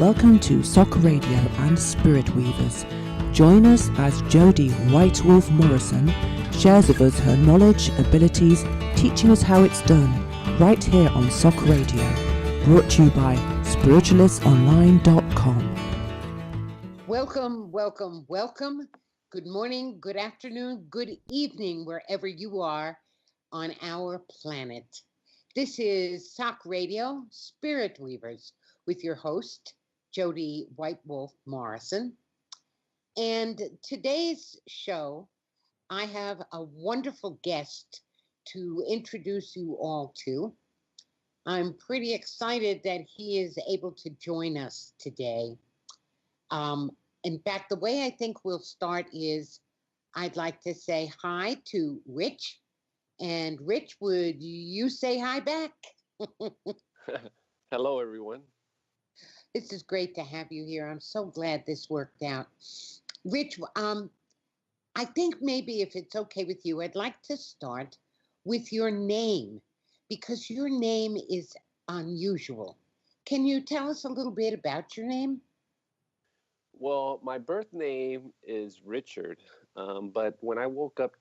Welcome to Soccer Radio and Spirit Weavers. Join us as Jody White Wolf Morrison shares with us her knowledge, abilities, teaching us how it's done, right here on Soccer Radio. Brought to you by spiritualistonline.com. Welcome, welcome, welcome. Good morning, good afternoon, good evening, wherever you are on our planet. This is Sock Radio, Spirit Weavers, with your host, Jody White Wolf Morrison. And today's show, I have a wonderful guest to introduce you all to. I'm pretty excited that he is able to join us today. In fact, the way I think we'll start is I'd like to say hi to Rich. And Rich, would you say hi back? Hello, everyone. This is great to have you here. I'm so glad this worked out. Rich, I think maybe if it's okay with you, I'd like to start with your name because your name is unusual. Can you tell us a little bit about your name? Well, my birth name is Richard, but when I woke up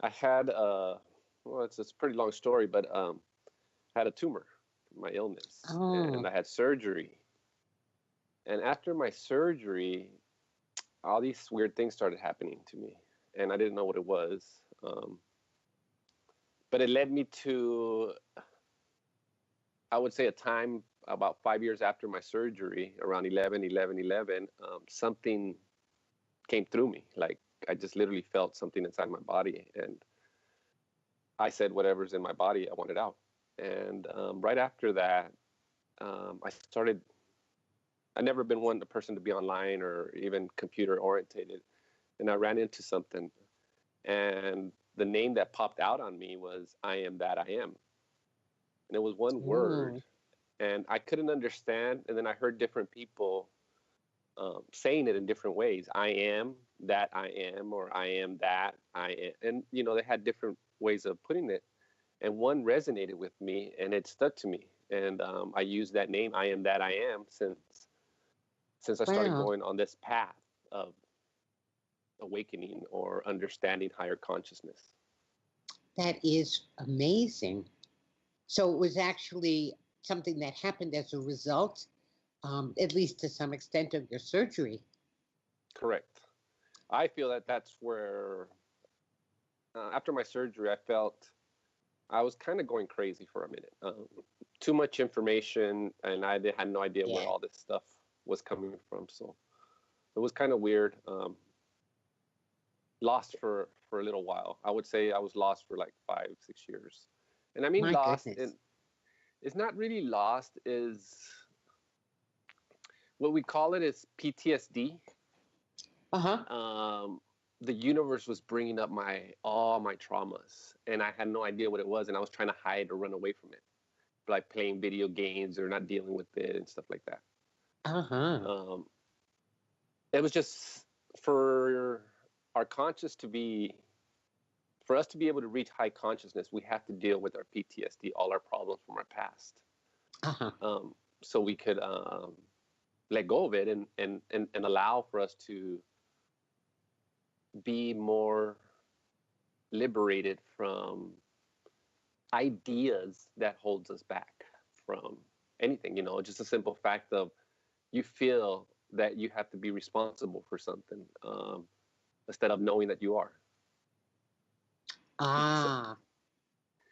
I had it's a pretty long story, but had a tumor, my illness, and I had surgery. And after my surgery, all these weird things started happening to me, and I didn't know what it was. But it led me to, I would say, a time about 5 years after my surgery, around 11, something came through me. Like I just literally felt something inside my body, and I said, whatever's in my body, I want it out. And right after that, I've never been a person to be online or even computer orientated. And I ran into something, and the name that popped out on me was I Am That I Am. And it was one word, and I couldn't understand. And then I heard different people saying it in different ways. I am that I am, or I am that I am. And, they had different ways of putting it. And one resonated with me, and it stuck to me. And I used that name, I Am That I Am, since I started going on this path of awakening or understanding higher consciousness. That is amazing. So it was actually something that happened as a result, at least to some extent, of your surgery. Correct. I feel that that's where, after my surgery, I felt I was kind of going crazy for a minute. Too much information, and I had no idea where all this stuff was coming from. So it was kind of weird. Lost for a little while. I would say I was lost for like 5-6 years. And I mean, lost, and it's not really lost, is what we call it is PTSD. The universe was bringing up all my traumas, and I had no idea what it was, and I was trying to hide or run away from it, like playing video games or not dealing with it and stuff like that. It was just for our conscious for us to be able to reach high consciousness, we have to deal with our PTSD, all our problems from our past, so we could let go of it and allow for us to be more liberated from ideas that holds us back from anything. Just a simple fact of you feel that you have to be responsible for something instead of knowing that you are.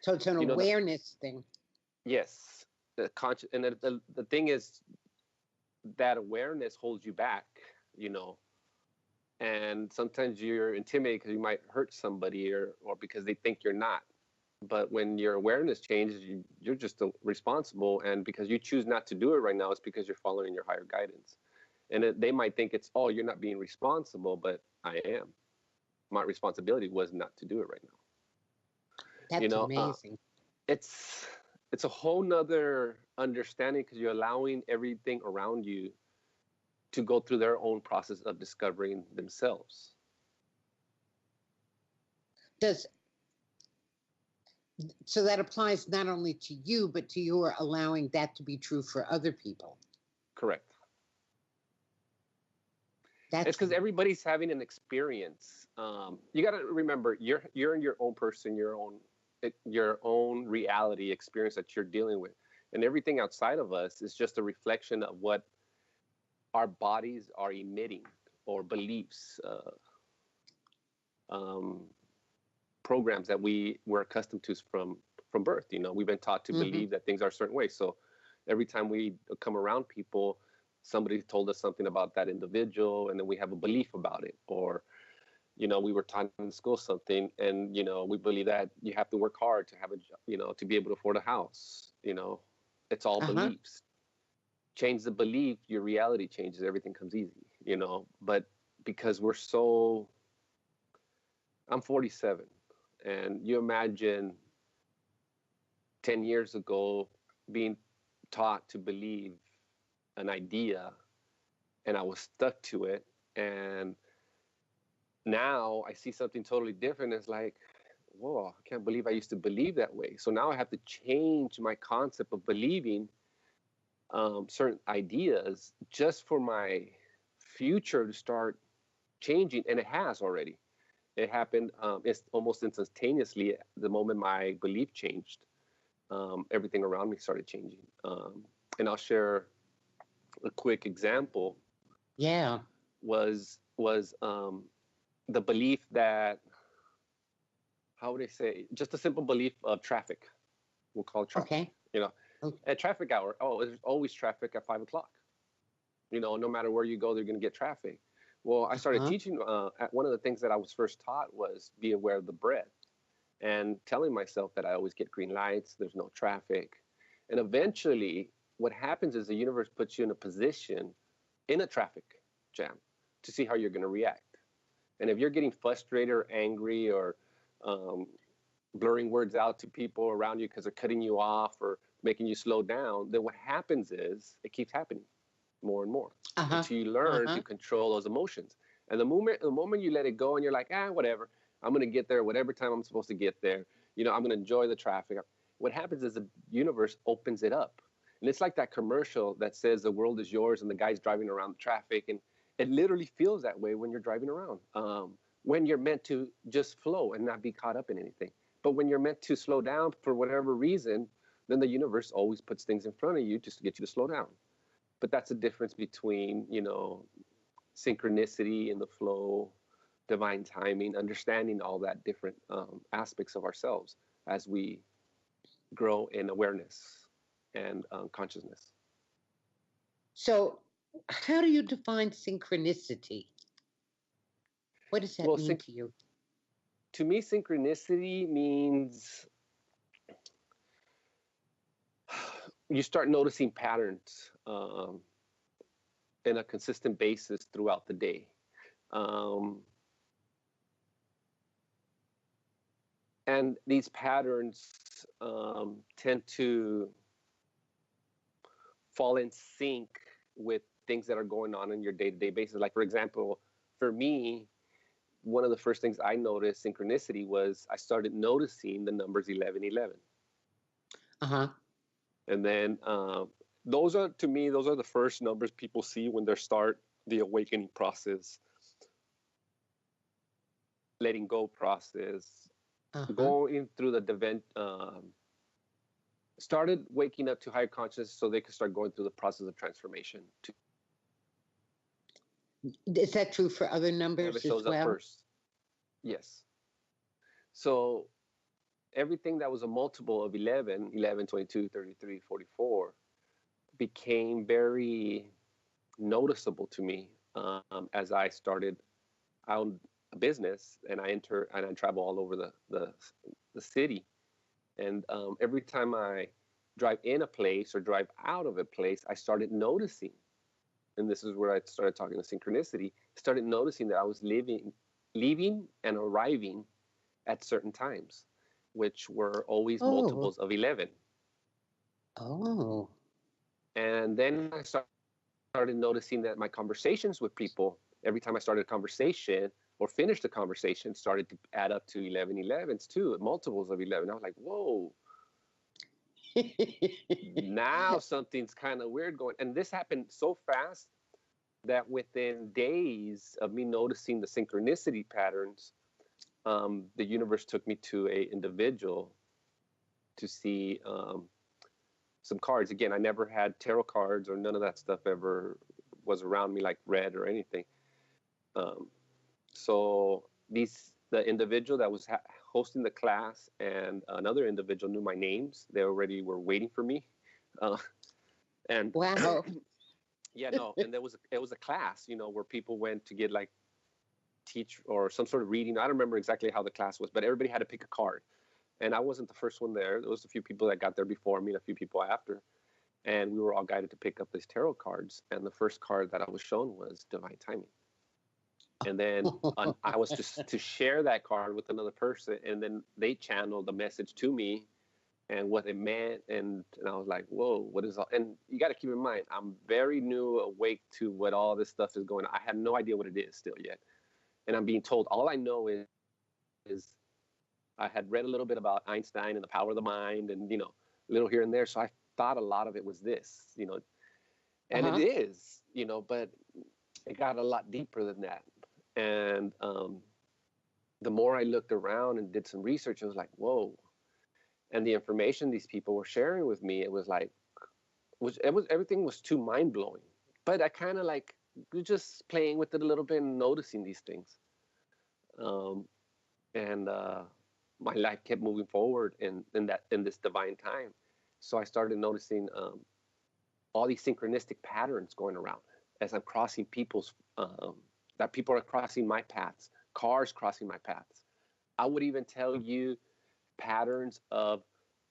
So it's an awareness thing. Yes, and the thing is that awareness holds you back, and sometimes you're intimidated because you might hurt somebody or because they think you're not. But when your awareness changes, you're just responsible, and because you choose not to do it right now, it's because you're following your higher guidance. And they might think you're not being responsible, but I am. My responsibility was not to do it right now. That's amazing. It's a whole nother understanding because you're allowing everything around you to go through their own process of discovering themselves. So that applies not only to you, but to your allowing that to be true for other people. Correct. That's It's because everybody's having an experience. You got to remember, you're in your own person, your own reality experience that you're dealing with, and everything outside of us is just a reflection of what our bodies are emitting, or beliefs, programs that we were accustomed to from birth. You know, we've been taught to believe that things are a certain way. So every time we come around people, somebody told us something about that individual, and then we have a belief about it. Or, you know, we were taught in school something, and, you know, we believe that you have to work hard to have a, you know, to be able to afford a house. You know, it's all beliefs. Change the belief, your reality changes, everything comes easy, you know. But because we're so, I'm 47, and you imagine 10 years ago being taught to believe an idea, and I was stuck to it, and now I see something totally different. It's like, whoa, I can't believe I used to believe that way. So now I have to change my concept of believing certain ideas just for my future to start changing. And it has already. It happened it's almost instantaneously. The moment my belief changed, everything around me started changing. And I'll share a quick example. Was the belief that, how would I say, just a simple belief of traffic. We'll call it traffic. You know, at traffic hour, there's always traffic at 5 o'clock. You know, no matter where you go, they're going to get traffic. Well, I started teaching. One of the things that I was first taught was be aware of the breath, and telling myself that I always get green lights, there's no traffic. And eventually, what happens is the universe puts you in a position in a traffic jam to see how you're going to react. And if you're getting frustrated or angry, or blurring words out to people around you because they're cutting you off or making you slow down, then what happens is it keeps happening more and more until you learn to control those emotions. And the moment you let it go and you're like, whatever, I'm going to get there whatever time I'm supposed to get there. You know, I'm going to enjoy the traffic. What happens is the universe opens it up. And it's like that commercial that says the world is yours, and the guy's driving around the traffic. And it literally feels that way when you're driving around, when you're meant to just flow and not be caught up in anything. But when you're meant to slow down for whatever reason, then the universe always puts things in front of you just to get you to slow down. But that's the difference between, you know, synchronicity in the flow, divine timing, understanding all that different aspects of ourselves as we grow in awareness and consciousness. So how do you define synchronicity? What does that mean to you? To me, synchronicity means you start noticing patterns in a consistent basis throughout the day. And these patterns tend to fall in sync with things that are going on in your day-to-day basis. Like, for example, for me, one of the first things I noticed synchronicity was I started noticing the numbers 1111. And then those are the first numbers people see when they start the awakening process, letting go process, going through the started waking up to higher consciousness so they could start going through the process of transformation. Is that true for other numbers as well? Up first. Yes. So everything that was a multiple of 11, 22, 33, 44, became very noticeable to me as I started out a business, and I travel all over the city. And every time I drive in a place or drive out of a place, I started noticing, and this is where I started talking to synchronicity, started noticing that I was leaving and arriving at certain times, which were always multiples of 11. And then I started noticing that my conversations with people, every time I started a conversation, or finished the conversation started to add up to 11 too, multiples of 11. I was like, whoa, now something's kind of weird going. And this happened so fast that within days of me noticing the synchronicity patterns, the universe took me to a individual to see some cards. Again, I never had tarot cards or none of that stuff ever was around me, like red or anything. So the individual that was hosting the class and another individual knew my names. They already were waiting for me. And Wow. yeah, no, and it was a class, where people went to get like teach or some sort of reading. I don't remember exactly how the class was, but everybody had to pick a card. And I wasn't the first one there. There was a few people that got there before me and a few people after. And we were all guided to pick up these tarot cards. And the first card that I was shown was Divine Timing. And then I was just to share that card with another person. And then they channeled the message to me and what it meant. And I was like, whoa, what is all? And you got to keep in mind, I'm very new, awake to what all this stuff is going on. I have no idea what it is still yet. And I'm being told, all I know is I had read a little bit about Einstein and the power of the mind and, a little here and there. So I thought a lot of it was this, and it is, but it got a lot deeper than that. And the more I looked around and did some research, I was like, whoa. And the information these people were sharing with me, it was like, everything was too mind blowing. But I kind of like, just playing with it a little bit and noticing these things. My life kept moving forward in this divine time. So I started noticing all these synchronistic patterns going around as I'm crossing that people are crossing my paths, cars crossing my paths. I would even tell you patterns of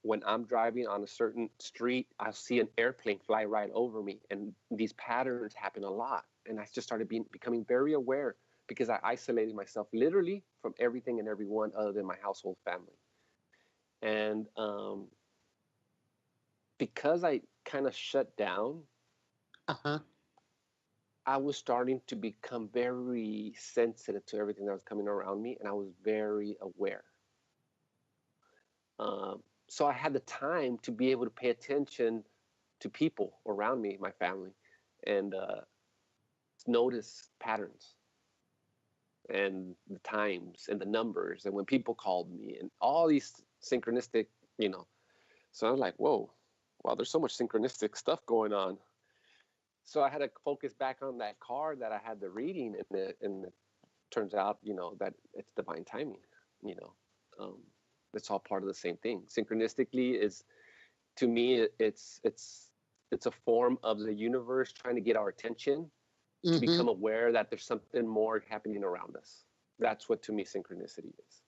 when I'm driving on a certain street, I'll see an airplane fly right over me. And these patterns happen a lot. And I just started becoming very aware because I isolated myself literally from everything and everyone other than my household family. And because I kind of shut down, I was starting to become very sensitive to everything that was coming around me, and I was very aware. So I had the time to be able to pay attention to people around me, my family, and notice patterns and the times and the numbers and when people called me and all these synchronistic, So I was like, whoa, wow, there's so much synchronistic stuff going on. So I had to focus back on that card that I had the reading, and it turns out, that it's divine timing, it's all part of the same thing. Synchronistically is, to me, it's a form of the universe trying to get our attention to become aware that there's something more happening around us. That's what, to me, synchronicity is.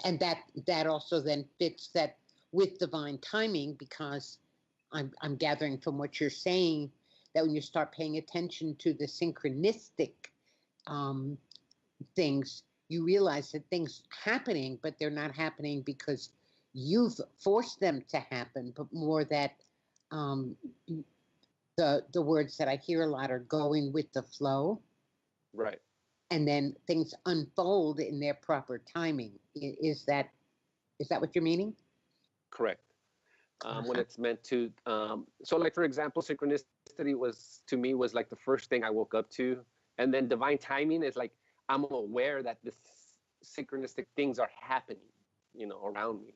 And that also then fits that with divine timing, because I'm gathering from what you're saying that when you start paying attention to the synchronistic things, you realize that things happening, but they're not happening because you've forced them to happen, but more that the words that I hear a lot are going with the flow. Right. And then things unfold in their proper timing. Is that what you're meaning? Correct. When it's meant to, so like, for example, synchronicity was, to me, was like the first thing I woke up to. And then divine timing is like, I'm aware that the synchronistic things are happening, around me.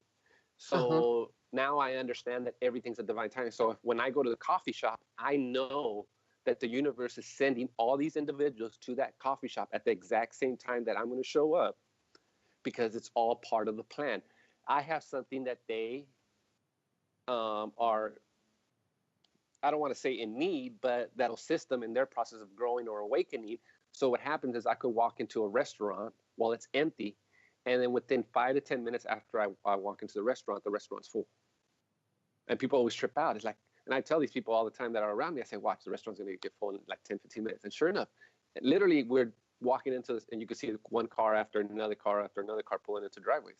So now I understand that everything's a divine timing. So when I go to the coffee shop, I know that the universe is sending all these individuals to that coffee shop at the exact same time that I'm going to show up, because it's all part of the plan. I have something that they are, I don't want to say in need, but that'll assist them in their process of growing or awakening. So what happens is I could walk into a restaurant while it's empty, and then within 5 to 10 minutes after I walk into the restaurant's full. And people always trip out. It's like, and I tell these people all the time that are around me, I say, watch, the restaurant's going to get full in like 10, 15 minutes. And sure enough, literally we're walking into this, and you can see one car after another car pulling into driveways.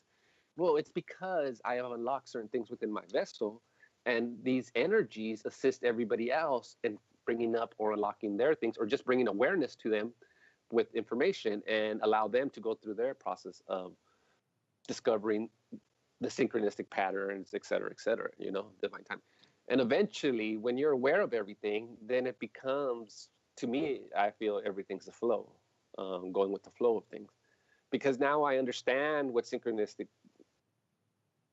Well, it's because I have unlocked certain things within my vessel, and these energies assist everybody else in bringing up or unlocking their things, or just bringing awareness to them with information and allow them to go through their process of discovering the synchronistic patterns, et cetera, divine time. And eventually, when you're aware of everything, then it becomes, to me, I feel everything's a flow, going with the flow of things. Because now I understand what synchronistic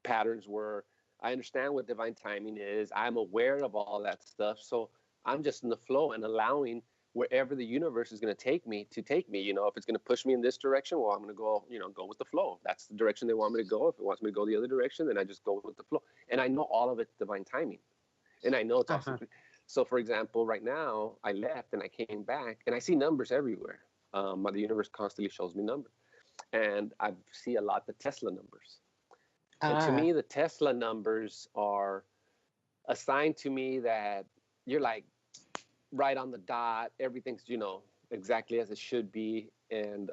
patterns were. I understand what divine timing is. I'm aware of all that stuff. So I'm just in the flow and allowing wherever the universe is going to take me to take me. If it's going to push me in this direction, well, I'm going to go, go with the flow. That's the direction they want me to go. If it wants me to go the other direction, then I just go with the flow. And I know all of it's divine timing. And I know it's also. So, for example, right now, I left and I came back and I see numbers everywhere. The universe constantly shows me numbers. And I see a lot the Tesla numbers. And to me, the Tesla numbers are a sign to me that you're like right on the dot. Everything's, exactly as it should be. And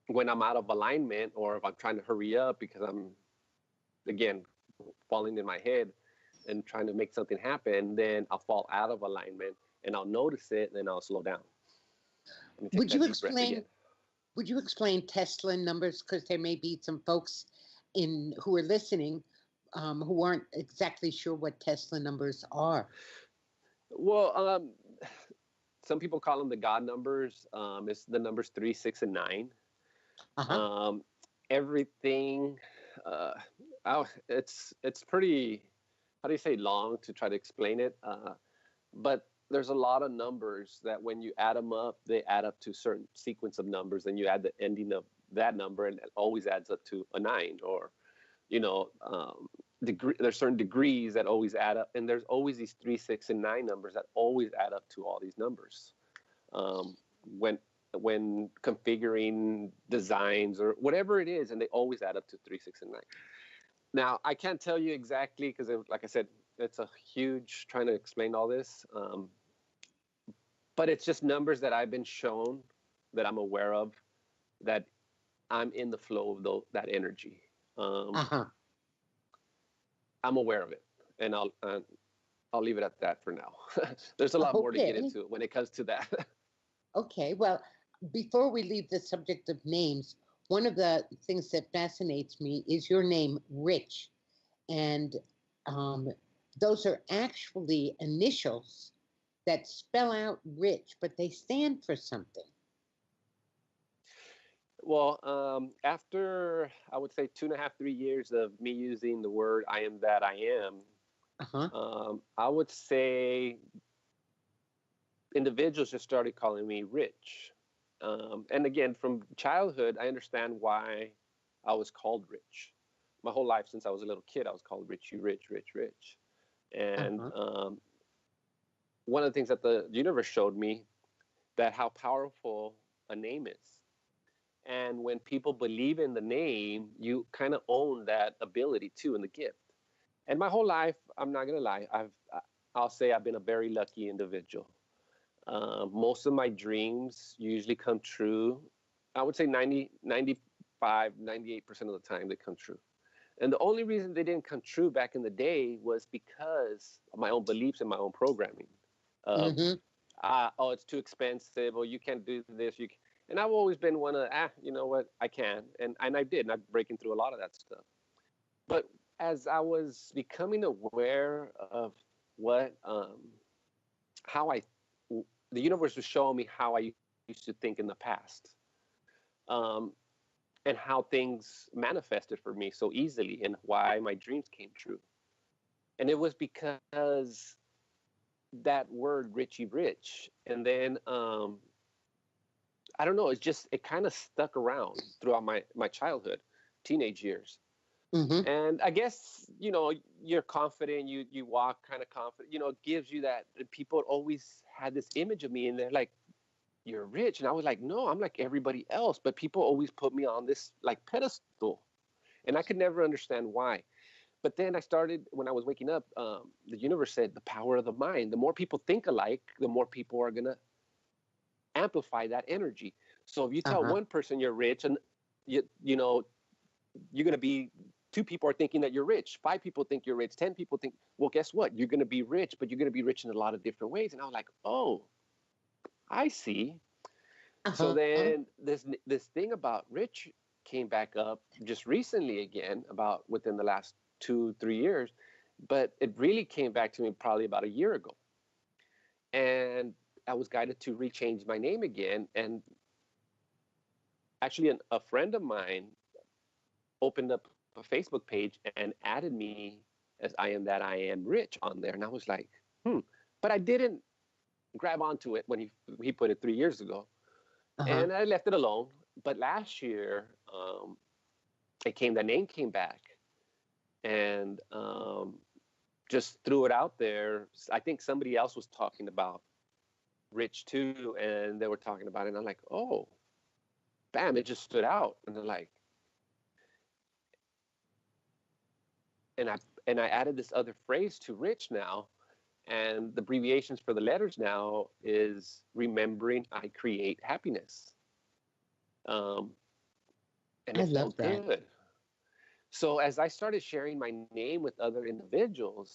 when I'm out of alignment, or if I'm trying to hurry up because I'm, again, falling in my head and trying to make something happen, then I'll fall out of alignment and I'll notice it and then I'll slow down. Would you explain Tesla numbers? Because there may be some folks who are listening who aren't exactly sure what Tesla numbers are. Well, some people call them the God numbers. It's the numbers 3, 6, and 9. Everything. It's pretty, how do you say, long to try to explain it. But there's a lot of numbers that when you add them up, they add up to a certain sequence of numbers, and you add the ending of that number, and it always adds up to a 9. Or, there's certain degrees that always add up, and there's always these 3, 6, and 9 numbers that always add up to all these numbers. When configuring designs or whatever it is, and they always add up to 3, 6, and 9. Now, I can't tell you exactly because, like I said, it's a huge trying to explain all this. But it's just numbers that I've been shown, that I'm aware of, that I'm in the flow of that energy. I'm aware of it, and I'll leave it at that for now. There's a lot more to get into it when it comes to that. Okay, well, before we leave the subject of names, one of the things that fascinates me is your name, Rich, and those are actually initials that spell out rich, but they stand for something. Well, after, I would say 2.5, 3 years of me using the word I am that I am, I would say individuals just started calling me Rich. And again, from childhood, I understand why I was called Rich. My whole life since I was a little kid, I was called Richie, Rich, Rich, Rich. And one of the things that the universe showed me, that how powerful a name is. And when people believe in the name, you kind of own that ability too, and the gift. And my whole life, I'm not going to lie, I'll say I've been a very lucky individual. Most of my dreams usually come true. I would say 95, 98% of the time they come true. And the only reason they didn't come true back in the day was because of my own beliefs and my own programming. It's too expensive, or you can't do this. And I've always been one of, you know what, I can. And I did, and I'm breaking through a lot of that stuff. But as I was becoming aware of what, the universe was showing me how I used to think in the past, and how things manifested for me so easily, and why my dreams came true. And it was because that word Richie Rich. And then, I don't know, it kind of stuck around throughout my childhood, teenage years. And I guess, you're confident, you walk kind of confident, it gives you that. People always had this image of me, and they're like, you're rich. And I was like, no, I'm like everybody else. But people always put me on this like pedestal, and I could never understand why. But then I started, when I was waking up, the universe said the power of the mind. The more people think alike, the more people are going to amplify that energy. So if you tell one person you're rich, and you're going to be, 2 people are thinking that you're rich, 5 people think you're rich, 10 people think, well, guess what? You're going to be rich, but you're going to be rich in a lot of different ways. And I was like, oh, I see. So Uh-huh. then this thing about rich came back up just recently again, about within the last 2-3 years, but it really came back to me probably about a year ago. And I was guided to rechange my name again. And actually, a friend of mine opened up a Facebook page and added me as I am that I am rich on there. And I was like, but I didn't grab onto it when he put it 3 years ago. Uh-huh. And I left it alone. But last year, the name came back, and just threw it out there. I think somebody else was talking about rich too, and they were talking about it. And I'm like, oh, bam! It just stood out, and they're like, and I added this other phrase to rich now, and the abbreviations for the letters now is remembering I create happiness. And I it love felt that. good. So as I started sharing my name with other individuals,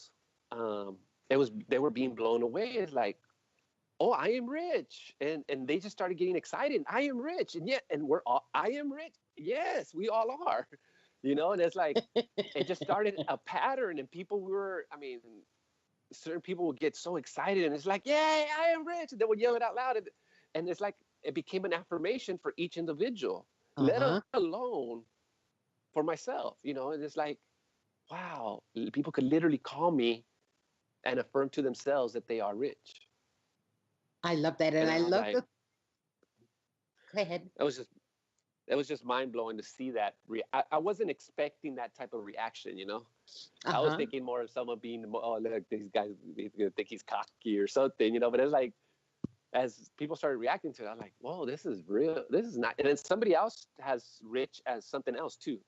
they were being blown away. It's like, oh, I am rich, and they just started getting excited. I am rich, and we're all, I am rich. Yes, we all are, And it's like it just started a pattern, and certain people would get so excited, and it's like, yay, I am rich, and they would yell it out loud, and it's like it became an affirmation for each individual, let Uh-huh. alone for myself, and it's like, wow, people could literally call me and affirm to themselves that they are rich. I love that. And And I I was love like, the go ahead. it was just mind blowing to see that. I wasn't expecting that type of reaction, I was Uh-huh. thinking more of someone being, oh, look, these guys, he's gonna think he's cocky or something, but it's like, as people started reacting to it, I'm like, whoa, this is real. This is not. And then somebody else has rich as something else too.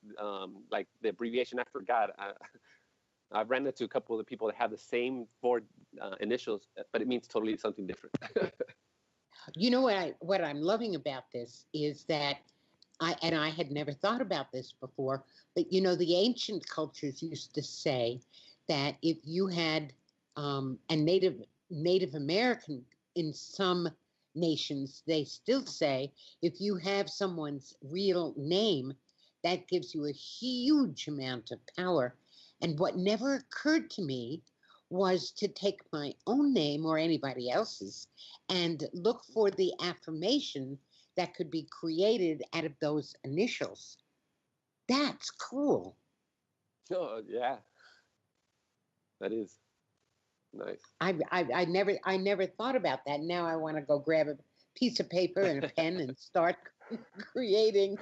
Like the abbreviation, I forgot. I've ran into a couple of the people that have the same four initials, but it means totally something different. You know what I'm loving about this is that I had never thought about this before, but the ancient cultures used to say that if you had a Native American in some nations, they still say if you have someone's real name, that gives you a huge amount of power. And what never occurred to me was to take my own name or anybody else's and look for the affirmation that could be created out of those initials. That's cool. Oh yeah, that is nice. I never thought about that. Now I want to go grab a piece of paper and a pen and start creating.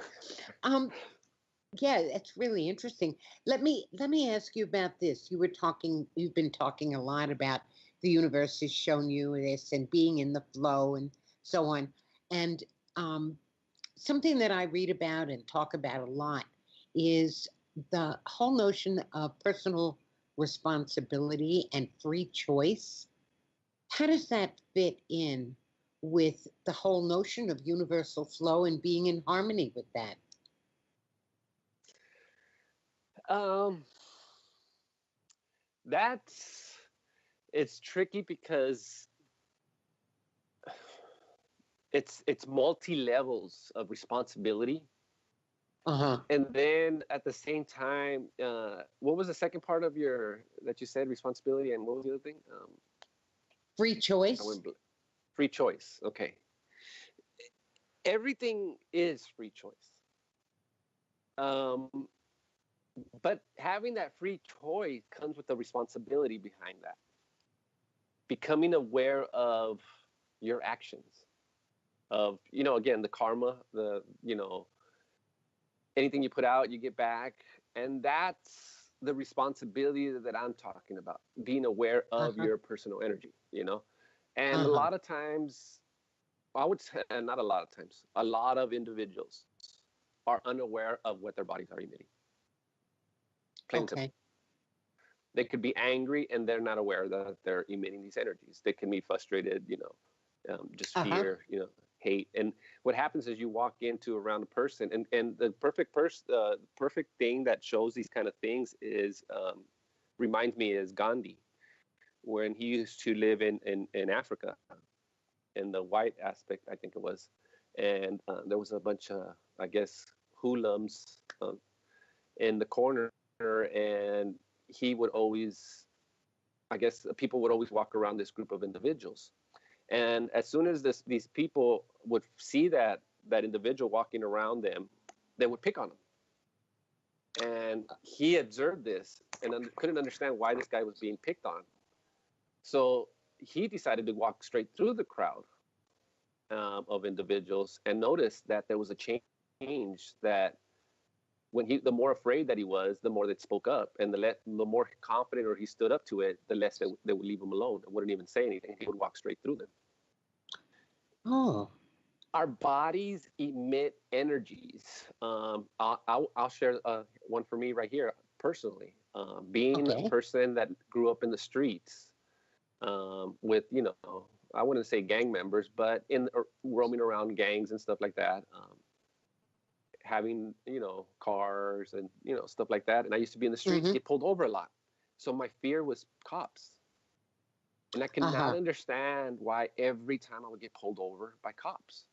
Um, yeah, it's really interesting. Let me ask you about this. You've been talking a lot about the universe has shown you this and being in the flow and so on. And um, something that I read about and talk about a lot is the whole notion of personal responsibility and free choice. How does that fit in with the whole notion of universal flow and being in harmony with that? Um, that's it's tricky because it's multi levels of responsibility. Uh-huh. And then at the same time, what was the second part of that you said, responsibility, and what was the other thing? Free I choice. went free choice. Okay, everything is free choice. Um, but having that free choice comes with the responsibility behind that. Becoming aware of your actions, of again, the karma, anything you put out, you get back. And that's the responsibility that I'm talking about, being aware of Uh-huh. your personal energy, And a Uh-huh. lot of times, I would say, not a lot of times, a lot of individuals are unaware of what their bodies are emitting. Plain and simple. Okay. They could be angry and they're not aware that they're emitting these energies. They can be frustrated, just Uh-huh. fear, hate. And what happens is you walk into around a person, and the perfect thing that shows these kind of things is reminds me is Gandhi, when he used to live in Africa, and the white aspect, I think it was. And there was a bunch of, I guess, hoodlums in the corner, and he would always, I guess, people would always walk around this group of individuals. And as soon as these people would see that individual walking around them, they would pick on him. And he observed this and couldn't understand why this guy was being picked on. So he decided to walk straight through the crowd of individuals and noticed that there was a change, that when the more afraid that he was, the more they spoke up, and the more confident or he stood up to it, the less they would leave him alone and wouldn't even say anything. He would walk straight through them. Oh. Our bodies emit energies. I'll share one for me right here personally. Being a person that grew up in the streets with, I wouldn't say gang members, but roaming around gangs and stuff like that. Having, cars and, stuff like that. And I used to be in the streets, get pulled over a lot. So my fear was cops. And I could not understand why every time I would get pulled over by cops.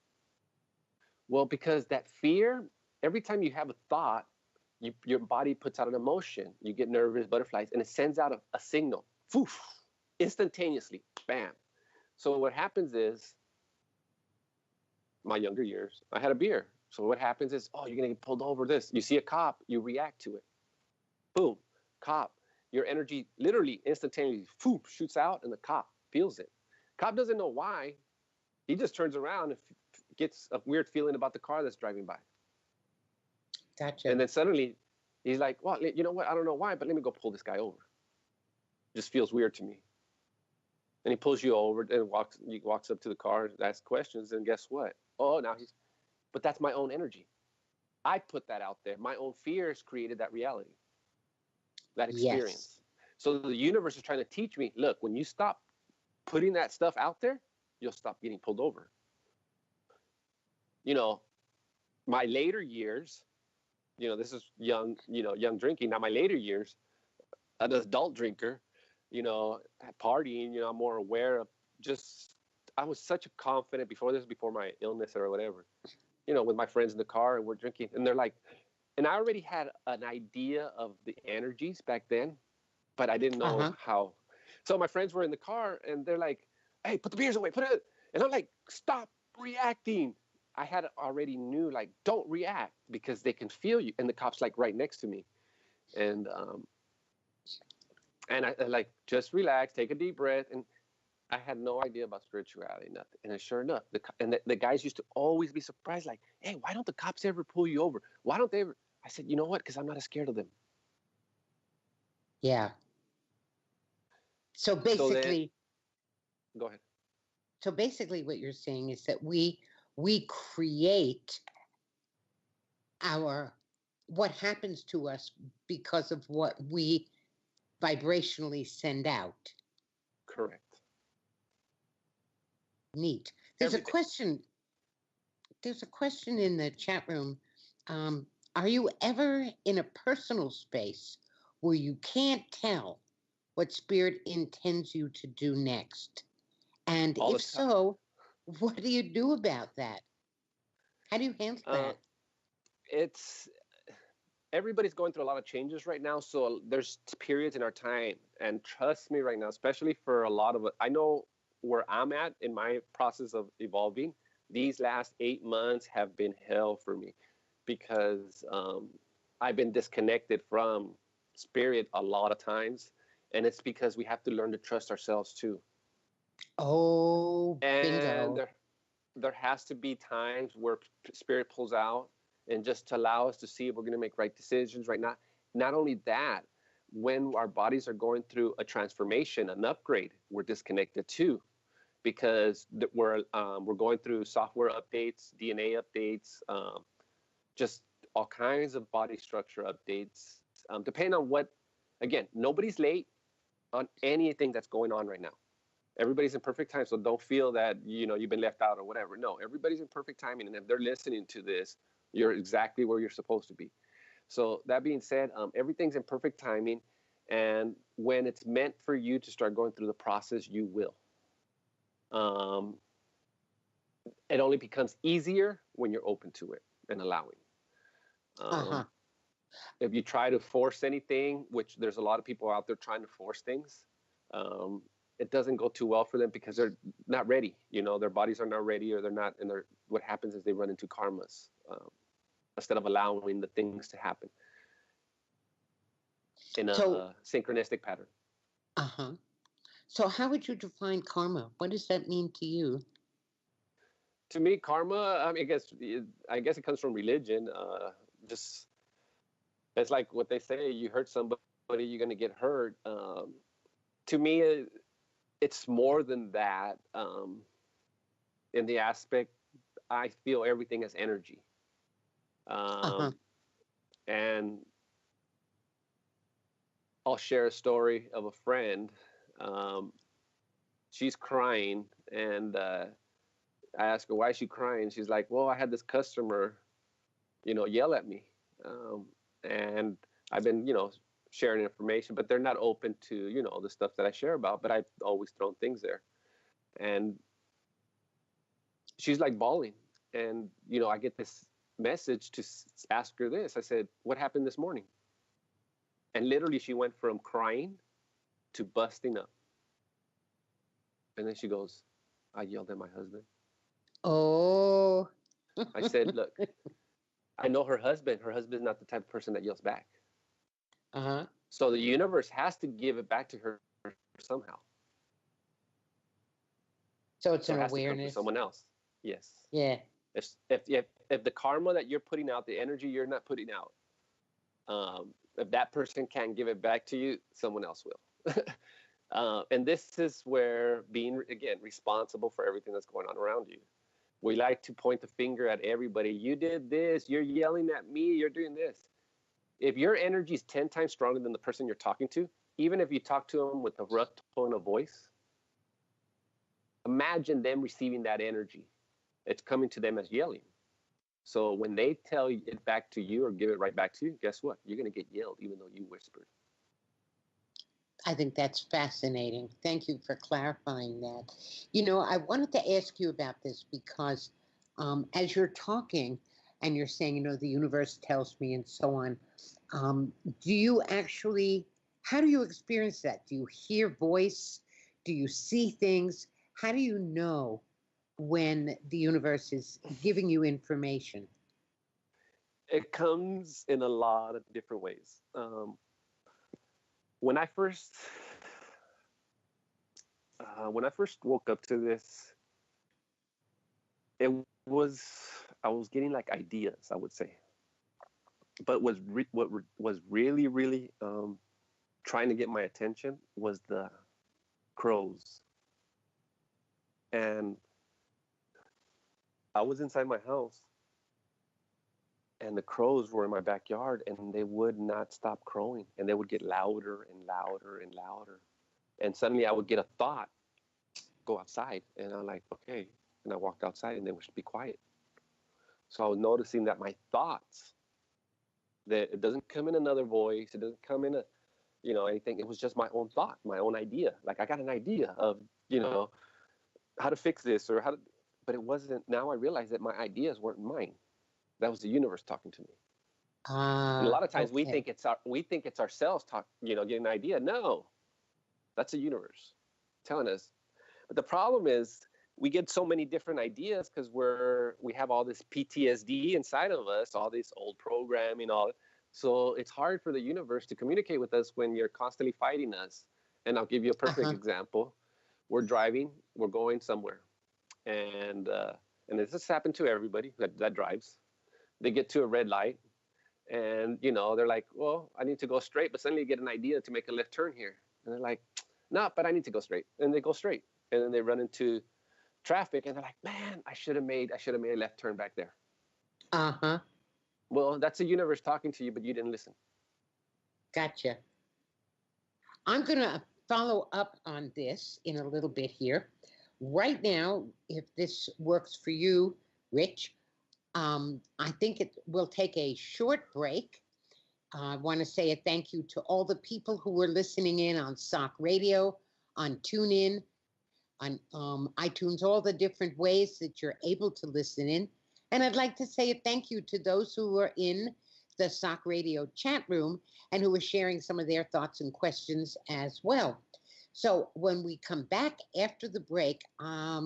Well, because that fear, every time you have a thought, your body puts out an emotion. You get nervous, butterflies, and it sends out a signal. Poof, instantaneously, bam. So what happens is, my younger years, I had a beer. So what happens is, oh, you're going to get pulled over this. You see a cop, you react to it. Boom, cop. Your energy literally instantaneously shoots out, and the cop feels it. Cop doesn't know why. He just turns around and gets a weird feeling about the car that's driving by. Gotcha. And then suddenly he's like, well, you know what? I don't know why, but let me go pull this guy over. Just feels weird to me. And he pulls you over and walks up to the car and asks questions. And guess what? Oh, but that's my own energy. I put that out there. My own fears created that reality, that experience. Yes. So the universe is trying to teach me, look, when you stop putting that stuff out there, you'll stop getting pulled over. My later years, this is young drinking. Now my later years, an adult drinker, partying, I'm more aware of I was such a confident before my illness or whatever, with my friends in the car and we're drinking and they're like, and I already had an idea of the energies back then, but I didn't know how. So my friends were in the car and they're like, hey, put the beers away, put it. And I'm like, stop reacting. I had already knew, like, don't react because they can feel you. And the cop's like right next to me. And I like, just relax, take a deep breath. And I had no idea about spirituality, nothing. And sure enough, the guys used to always be surprised, like, hey, why don't the cops ever pull you over? Why don't they ever? I said, you know what? Because I'm not as scared of them. Yeah. So basically, go ahead. So basically what you're saying is that we create what happens to us because of what we vibrationally send out. Correct. Neat. There's a question in the chat room. Are you ever in a personal space where you can't tell what spirit intends you to do next? And if so, what do you do about that? How do you handle that? Everybody's going through a lot of changes right now. So there's periods in our time. And trust me right now, especially for a lot of it, I know where I'm at in my process of evolving. These last 8 months have been hell for me because I've been disconnected from spirit a lot of times. And it's because we have to learn to trust ourselves too. Oh, and there has to be times where spirit pulls out and just to allow us to see if we're going to make right decisions right now. Not only that, when our bodies are going through a transformation, an upgrade, we're disconnected too, because we're going through software updates, DNA updates, just all kinds of body structure updates, depending on what. Again, nobody's late on anything that's going on right now. Everybody's in perfect time, so don't feel that you've been left out or whatever. No, everybody's in perfect timing, and if they're listening to this, you're exactly where you're supposed to be. So that being said, everything's in perfect timing, and when it's meant for you to start going through the process, you will. it only becomes easier when you're open to it and allowing. Uh-huh. If you try to force anything, which there's a lot of people out there trying to force things, it doesn't go too well for them because they're not ready. You know, their bodies are not ready, or they're not, and what happens is they run into karmas instead of allowing the things to happen in a synchronistic pattern. Uh-huh. So how would you define karma? What does that mean to you? To me, karma, I mean, I guess it comes from religion. Just, it's like what they say, you hurt somebody, you're going to get hurt. To me, it's more than that. In the aspect, I feel everything as energy. And I'll share a story of a friend. She's crying, and I asked her, why is she crying? She's like, well, I had this customer, yell at me. And I've been, sharing information, but they're not open to, the stuff that I share about, but I've always thrown things there. And she's like bawling. And, I get this message to ask her this. I said, what happened this morning? And literally she went from crying to busting up. And then she goes, I yelled at my husband. Oh. I said, look, I know her husband. Her husband's not the type of person that yells back. Uh-huh. So the universe has to give it back to her somehow. So it's an it has to come awareness. from someone else. Yes. Yeah. If the karma that you're putting out, the energy you're not putting out, if that person can't give it back to you, someone else will. And this is where being, again, responsible for everything that's going on around you. We like to point the finger at everybody. You did this. You're yelling at me. You're doing this. If your energy is 10 times stronger than the person you're talking to, even if you talk to them with a rough tone of voice, imagine them receiving that energy. It's coming to them as yelling. So when they tell it back to you or give it right back to you, guess what? You're going to get yelled even though you whispered. I think that's fascinating. Thank you for clarifying that. I wanted to ask you about this because as you're talking and you're saying, the universe tells me and so on, do you actually, how do you experience that? Do you hear voice? Do you see things? How do you know when the universe is giving you information? It comes in a lot of different ways. When I first woke up to this, I was getting like ideas, I would say. But what was really, really trying to get my attention was the crows. And I was inside my house, and the crows were in my backyard, and they would not stop crowing, and they would get louder and louder and louder. And suddenly I would get a thought, go outside. And I'm like, okay. And I walked outside, and they would be quiet. So I was noticing that my thoughts, that it doesn't come in another voice, it doesn't come in anything. It was just my own thought, my own idea. Like I got an idea of, how to fix this but it wasn't. Now I realize that my ideas weren't mine. That was the universe talking to me. And a lot of times we think it's ourselves getting an idea. No, that's the universe telling us. But the problem is we get so many different ideas because we have all this PTSD inside of us, all this old programming, so it's hard for the universe to communicate with us when you're constantly fighting us. And I'll give you a perfect example. We're driving, we're going somewhere, and this has happened to everybody that drives. They get to a red light, and they're like, well, I need to go straight, but suddenly you get an idea to make a left turn here, and they're like, no, but I need to go straight, and they go straight, and then they run into traffic, and they're like, man, I should have made a left turn back there. Well, that's the universe talking to you, but you didn't listen. Gotcha. I'm gonna follow up on this in a little bit here. Right now, if this works for you, Rich, I think it will take a short break. I want to say a thank you to all the people who were listening in on SOC Radio, on TuneIn, on iTunes, all the different ways that you're able to listen in. And I'd like to say a thank you to those who are in the SOC Radio chat room and who are sharing some of their thoughts and questions as well. So when we come back after the break, I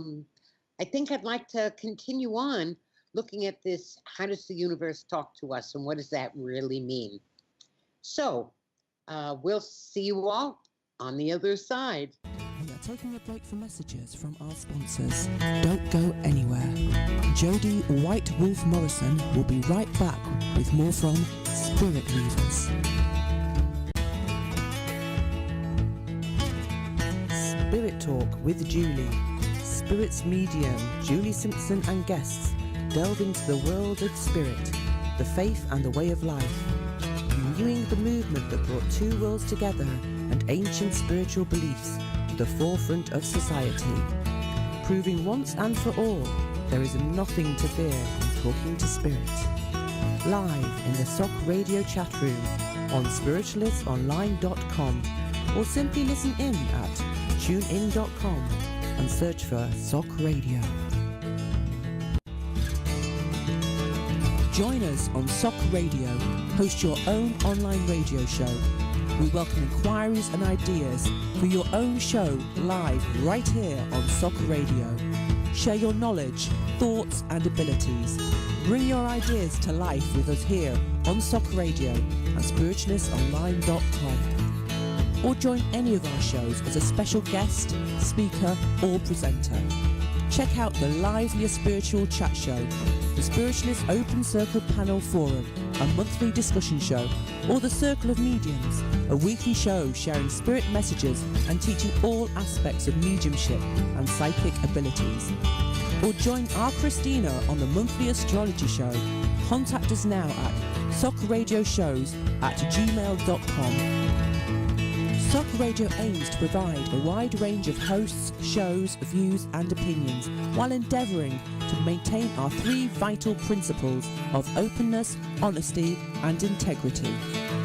think I'd like to continue on looking at this. How does the universe talk to us, and what does that really mean? So we'll see you all on the other side. We are taking a break for messages from our sponsors. Don't go anywhere. Jody White Wolf Morrison will be right back with more from Spirit Weavers. Spirit Talk with Julie. Spirit's medium, Julie Simpson, and guests delve into the world of spirit, the faith and the way of life, renewing the movement that brought two worlds together and ancient spiritual beliefs to the forefront of society, proving once and for all there is nothing to fear in talking to spirit. Live in the SOC Radio chat room on spiritualistonline.com, or simply listen in at tunein.com and search for SOC Radio. Join us on SOC Radio. Host your own online radio show. We welcome inquiries and ideas for your own show live right here on SOC Radio. Share your knowledge, thoughts and abilities. Bring your ideas to life with us here on SOC Radio and spiritualistonline.com. Or join any of our shows as a special guest, speaker or presenter. Check out the liveliest spiritual chat show, the Spiritualist Open Circle Panel Forum, a monthly discussion show, or the Circle of Mediums, a weekly show sharing spirit messages and teaching all aspects of mediumship and psychic abilities. Or join our Christina on the monthly astrology show. Contact us now at socradioshows@gmail.com. SOC Radio aims to provide a wide range of hosts, shows, views and opinions while endeavouring to maintain our three vital principles of openness, honesty and integrity,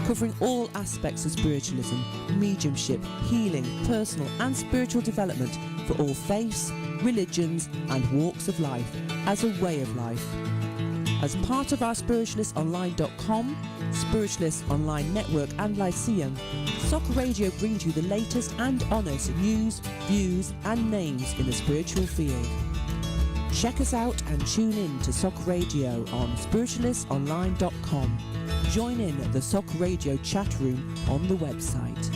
covering all aspects of spiritualism, mediumship, healing, personal and spiritual development for all faiths, religions and walks of life as a way of life. As part of our spiritualistonline.com, Spiritualist Online Network and Lyceum, SOC Radio brings you the latest and honest news, views and names in the spiritual field. Check us out and tune in to SOC Radio on spiritualistonline.com. Join in the SOC Radio chat room on the website.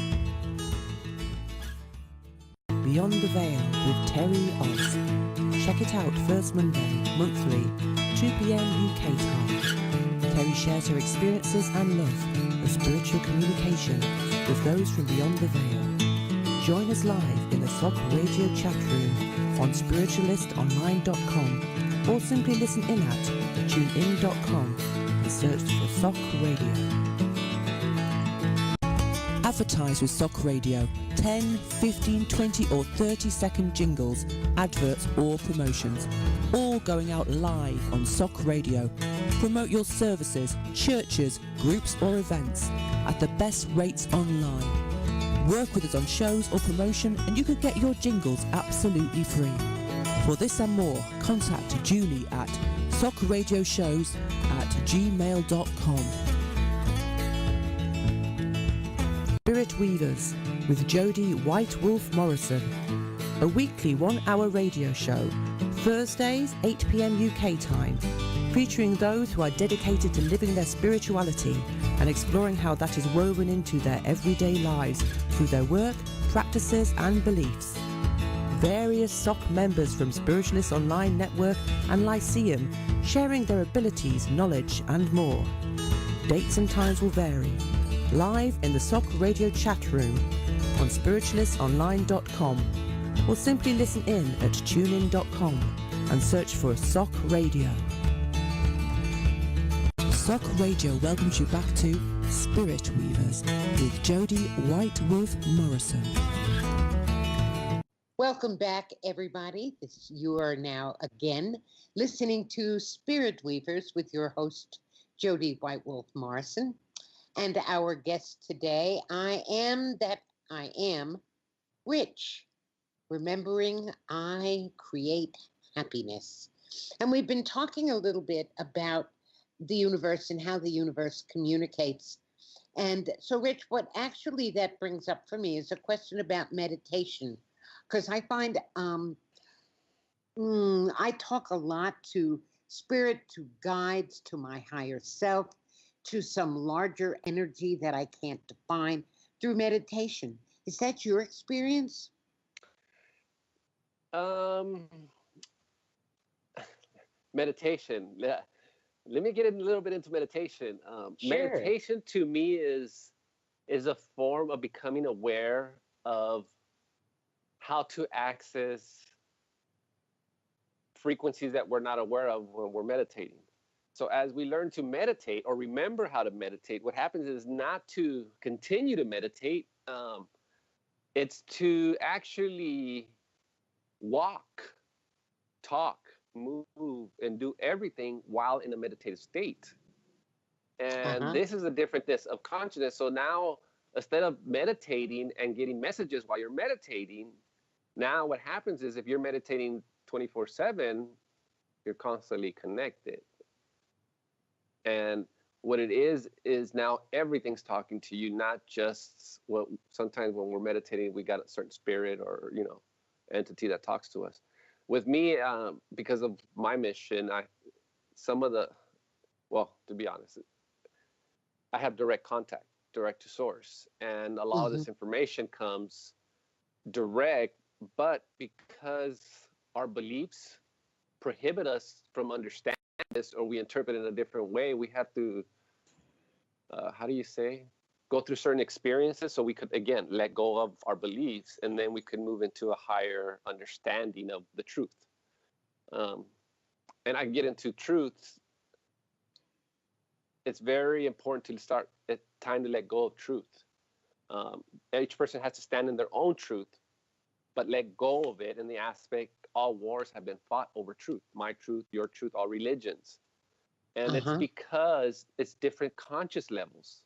Beyond the Veil with Terry Oz. Check it out first Monday, monthly, 2 p.m. UK time. Terry shares her experiences and love of spiritual communication with those from beyond the veil. Join us live in the SOC Radio chat room on spiritualistonline.com, or simply listen in at tunein.com and search for SOC Radio. Advertise with SOC Radio. 10, 15, 20 or 30-second jingles, adverts or promotions, all going out live on SOC Radio. Promote your services, churches, groups or events at the best rates online. Work with us on shows or promotion and you could get your jingles absolutely free. For this and more, contact Julie at socradioshows@gmail.com. Spirit Weavers with Jody White Wolf Morrison, a weekly 1-hour radio show, Thursdays 8 p.m. UK time, featuring those who are dedicated to living their spirituality and exploring how that is woven into their everyday lives through their work, practices and beliefs. Various SOC members from Spiritualist Online Network and Lyceum sharing their abilities, knowledge and more. Dates and times will vary. Live in the SOC Radio chat room on spiritualistonline.com, or simply listen in at tunein.com and search for SOC Radio. SOC Radio welcomes you back to Spirit Weavers with Jody White Wolf Morrison. Welcome back, everybody. You are now again listening to Spirit Weavers with your host, Jody White Wolf Morrison. And our guest today, I am that I am, Rich. Remembering I create happiness. And we've been talking a little bit about the universe and how the universe communicates. And so, Rich, what actually that brings up for me is a question about meditation. Because I find I talk a lot to spirit, to guides, to my higher self, to some larger energy that I can't define through meditation. Is that your experience? Um, meditation. Yeah. Let me get a little bit into meditation. Sure. Meditation to me is a form of becoming aware of how to access frequencies that we're not aware of when we're meditating. So as we learn to meditate or remember how to meditate, what happens is not to continue to meditate. It's to actually walk, talk, move, and do everything while in a meditative state. Uh And huh. this is a differentness of consciousness. So now, instead of meditating and getting messages while you're meditating, now what happens is if you're meditating 24/7, you're constantly connected. And what it is now everything's talking to you, not just what sometimes when we're meditating, we got a certain spirit or, entity that talks to us. With me, because of my mission, some of the, well, to be honest, I have direct contact, direct to source. And a lot of Hmm. this information comes direct, but because our beliefs prohibit us from understanding this or we interpret it in a different way, we have to, how do you say, go through certain experiences so we could, again, let go of our beliefs and then we could move into a higher understanding of the truth. Um, and I get into truth. It's very important to start at time to let go of truth. Um, each person has to stand in their own truth, but let go of it in the aspect all wars have been fought over truth, my truth, your truth, all religions. And Uh it's huh. because it's different conscious levels.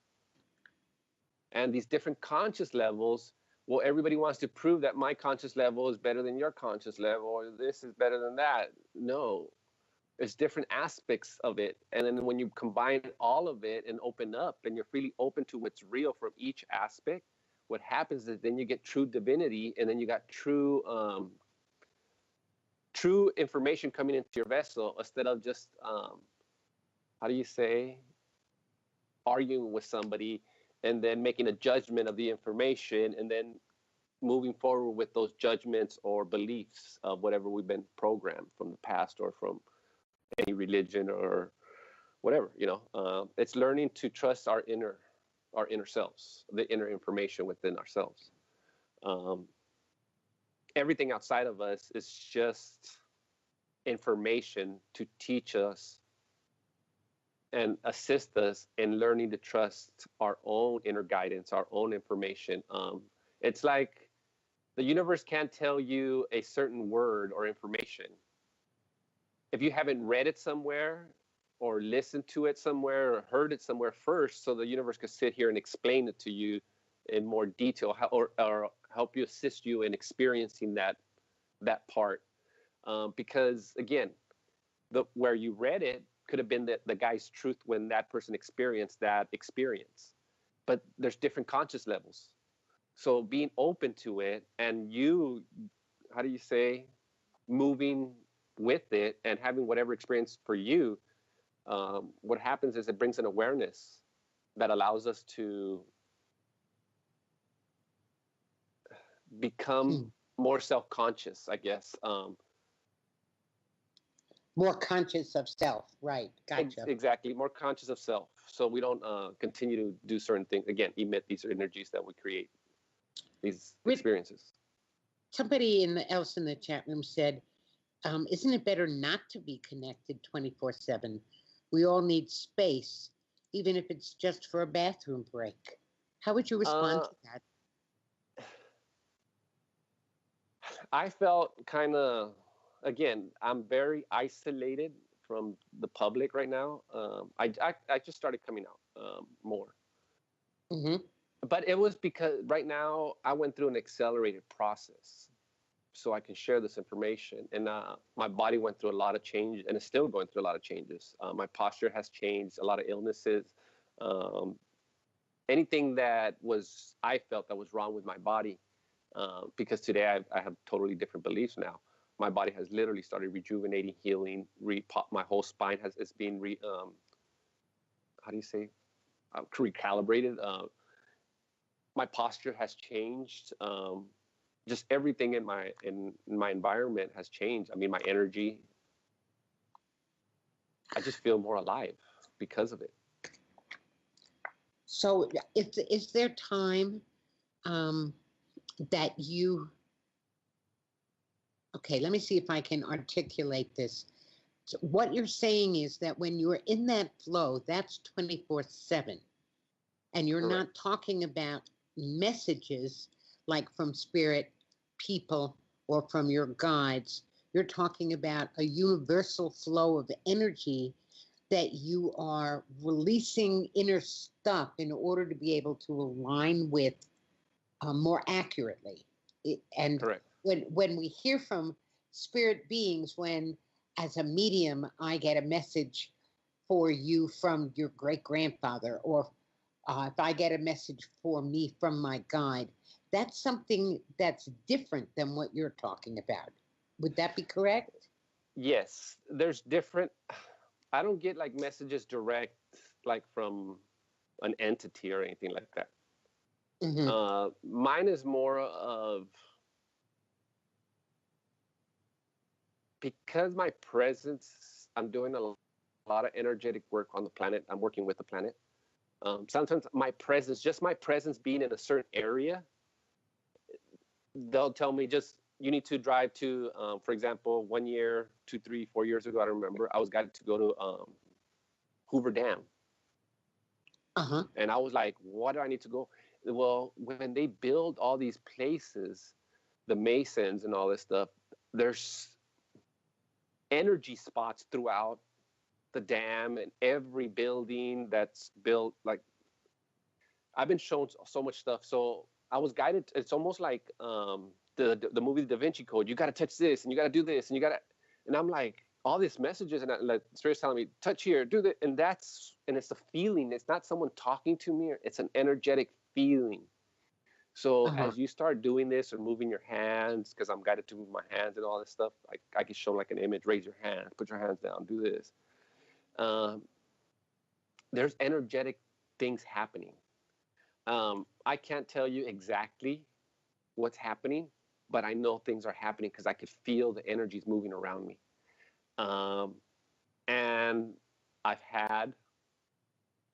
And these different conscious levels, well, everybody wants to prove that my conscious level is better than your conscious level, or this is better than that. No, it's different aspects of it. And then when you combine all of it and open up and you're really open to what's real from each aspect, what happens is then you get true divinity and then you got true information coming into your vessel instead of just how do you say, arguing with somebody and then making a judgment of the information and then moving forward with those judgments or beliefs of whatever we've been programmed from the past or from any religion or whatever. It's learning to trust our inner selves, the inner information within ourselves. um, Everything outside of us is just information to teach us and assist us in learning to trust our own inner guidance, our own information. It's like the universe can't tell you a certain word or information if you haven't read it somewhere or listened to it somewhere or heard it somewhere first, so the universe could sit here and explain it to you in more detail, or help you, assist you in experiencing that part. Because again, where you read it could have been the guy's truth when that person experienced that experience, but there's different conscious levels. So being open to it and you, how do you say, moving with it and having whatever experience for you, what happens is it brings an awareness that allows us to become Hmm. more self-conscious, I guess. More conscious of self. Right. Gotcha. Exactly, more conscious of self, so we don't continue to do certain things. Again, emit these energies that we create, these Rich, experiences. somebody else in the chat room said, isn't it better not to be connected 24/7? We all need space, even if it's just for a bathroom break. How would you respond Uh, to that? I felt kind of, again, I'm very isolated from the public right now. I just started coming out more. Hmm. But it was because right now I went through an accelerated process. so I can share this information. And my body went through a lot of change, and it's still going through a lot of changes. My posture has changed, a lot of illnesses. Anything that I felt that was wrong with my body, because today I have totally different beliefs now. My body has literally started rejuvenating, healing, my whole spine is being how do you say, recalibrated. My posture has changed. Just everything in my environment has changed. I mean, my energy. I just feel more alive because of it. So, is there time that you? Okay, let me see if I can articulate this. So what you're saying is that when you're in that flow, that's 24/7, and you're Correct. not talking about messages like from spirit, people, or from your guides. You're talking about a universal flow of energy that you are releasing inner stuff in order to be able to align with more accurately. And Correct. when we hear from spirit beings, when as a medium I get a message for you from your great grandfather, or if I get a message for me from my guide, that's something that's different than what you're talking about. Would that be correct? Yes, there's different. I don't get like messages direct, like from an entity or anything like that. Mm-hmm. Mine is more of, because my presence, I'm doing a lot of energetic work on the planet. I'm working with the planet. Sometimes my presence, just my presence being in a certain area, they'll tell me just, you need to drive to, for example, 1 year, 2, 3, 4 years ago, I don't remember, I was guided to go to Hoover Dam. Uh-huh. And I was like, what do I need to go? Well, when they build all these places, the Masons and all this stuff, there's energy spots throughout the dam and every building that's built. Like, I've been shown so much stuff. So I was guided. It's almost like the movie The Da Vinci Code. You got to touch this and you got to do this and you got to, and I'm like, all these messages, and like Spirit's telling me, touch here, do that. And it's a feeling. It's not someone talking to me. It's an energetic feeling. So Uh-huh. as you start doing this or moving your hands, because I'm guided to move my hands and all this stuff, I can show like an image, raise your hand, put your hands down, do this. There's energetic things happening. I can't tell you exactly what's happening, but I know things are happening because I could feel the energies moving around me. And I've had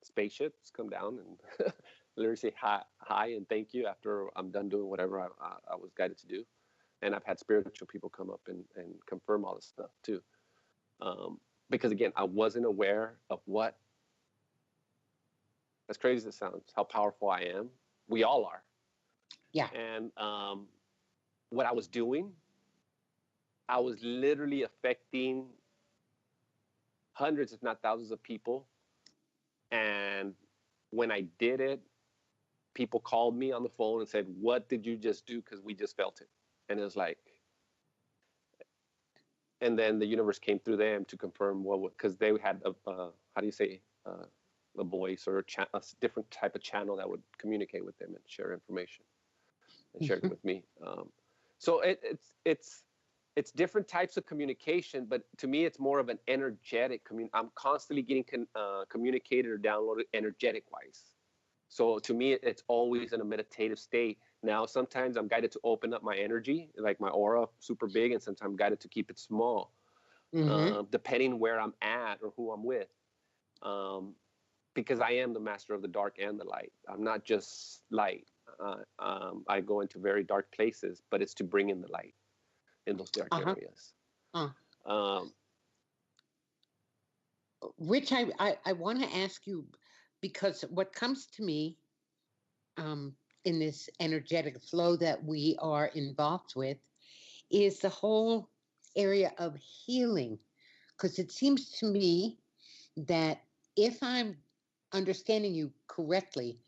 spaceships come down and literally say hi and thank you after I'm done doing whatever I was guided to do. And I've had spiritual people come up and confirm all this stuff too. Because again, I wasn't aware of what, as crazy as it sounds, how powerful I am. We all are. Yeah. And what I was doing, I was literally affecting hundreds, if not thousands of people. And when I did it, people called me on the phone and said, what did you just do? Because we just felt it. And it was like, and then the universe came through them to confirm because they had how do you say, a voice or a different type of channel that would communicate with them and share information and share it with me. So it's different types of communication, but to me, it's more of an energetic I'm constantly getting communicated or downloaded energetic wise. So to me, it's always in a meditative state. Now, sometimes I'm guided to open up my energy, like my aura super big, and sometimes I'm guided to keep it small, depending where I'm at or who I'm with. Because I am the master of the dark and the light. I'm not just light. I go into very dark places, but it's to bring in the light in those dark areas. Rich, I want to ask you, because what comes to me in this energetic flow that we are involved with is the whole area of healing. Because it seems to me that if I'm understanding you correctly,